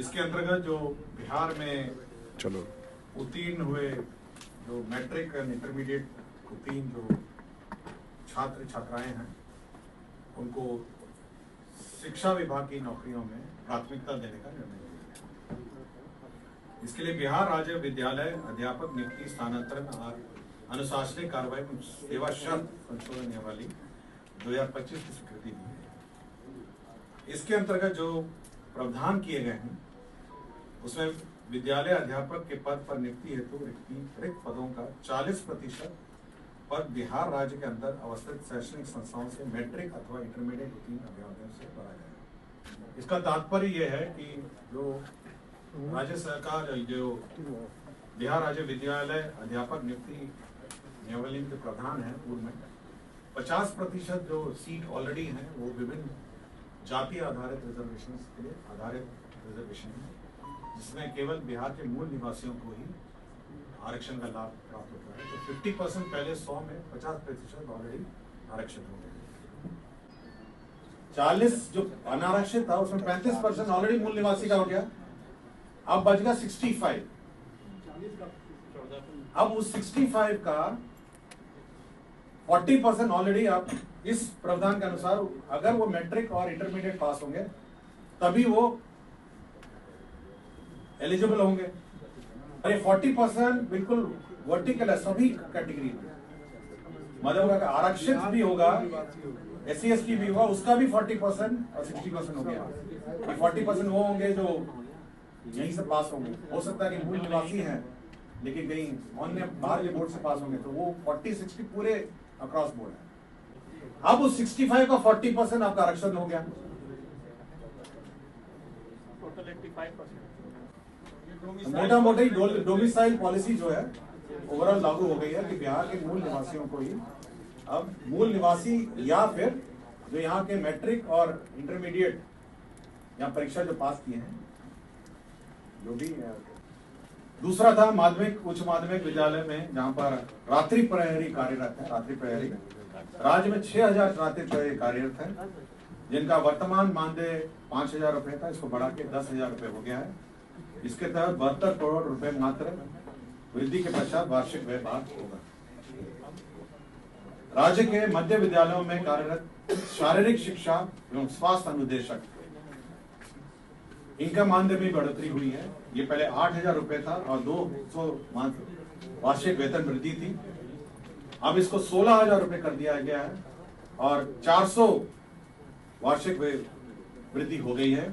इसके अंतर्गत जो बिहार में उत्तीर्ण हुए जो मैट्रिक एंड इंटरमीडिएट उत्तीर्ण जो छात्र छात्राएं हैं उनको शिक्षा विभाग की नौकरियों में प्राथमिकता देने का निर्णय लिया गया। इसके लिए बिहार राज्य विद्यालय अध्यापक नियुक्ति स्थानांतरण और अनुशासनिक कार्रवाई में सेवा शर्त संशोधन नियमावली 2025 की स्वीकृति दी गई। इसके अंतर्गत जो प्रावधान किए गए हैं उसमें विद्यालय अध्यापक के पद पर नियुक्ति हेतु रिक्त पदों का 40% पद बिहार राज्य के अंदर अवस्थित शैक्षणिक संस्थाओं से मैट्रिक अथवा इंटरमीडिएट उत्तीर्ण अभ्यर्थियों से भरा जाएगा। इसका तात्पर्य यह है कि जो राज्य सरकार जो बिहार राज्य विद्यालय अध्यापक नियुक्ति नियमावली के प्रावधान है पूर्व में 50% जो सीट ऑलरेडी हैं वो विभिन्न जातीय आधारित रिजर्वेशन के लिए आधारित रिजर्वेशन है, जिसमें केवल बिहार के मूल निवासियों को ही आरक्षण का लाभ प्राप्त होता है। तो 50% पहले 100 में 50% ऑलरेडी आरक्षित हो गए। 40 जो अनारक्षित था उसमें 35% ऑलरेडी मूल निवासी का हो गया। अब बच गया 65। अब उस 65 का 40% ऑलरेडी आप इस प्रावधान के अनुसार अगर वो मैट्रिक और इंटरमीडिएट पास होंगे तभी वो एलिजिबल होंगे। और ये 40% बिल्कुल वर्टिकल है सभी कैटेगरी में, मतलब अगर आरक्षित भी होगा SC ST भी होगा उसका भी 40% और 60% हो गया। 40% वो होंगे जो यहीं से पास होंगे, हो सकता है कि मूल निवासी हैं लेकिन कहीं अन्य बाहर के बोर्ड से पास होंगे तो वो 40-60 पूरे अक्रॉस बोर्ड है। अब उस 65 का 40% आपका आरक्षण हो गया, टोटल 85%। मोटा मोटी डोमिसाइल पॉलिसी जो है ओवरऑल लागू हो गई है कि बिहार के मूल निवासियों को ही अब मूल निवासी या फिर जो यहाँ के मैट्रिक और इंटरमीडिएट या परीक्षा जो पास किए हैं जो भी। दूसरा था माध्यमिक उच्च माध्यमिक विद्यालय में जहाँ पर रात्रि प्रहरी कार्यरत है। रात्रि प्रहरी राज्य में 6000 रात्रि प्रहरी कार्यरत है, जिनका वर्तमान मानदेय 5000 रुपए था, इसको बढ़ा के 10,000 रुपए हो गया है। इसके तहत 72 करोड़ रुपए मात्र वृद्धि के पश्चात वार्षिक व्यय भाग होगा। राज्य के मध्य विद्यालयों में कार्यरत शारीरिक शिक्षा एवं स्वास्थ्य अनुदेशक इनका मानदेय में बढ़ोतरी हुई है। ये पहले 8000 रुपए था और 200 वार्षिक वेतन वृद्धि थी, अब इसको 16000 रुपए कर दिया गया है और 400 वार्षिक वृद्धि हो गई है।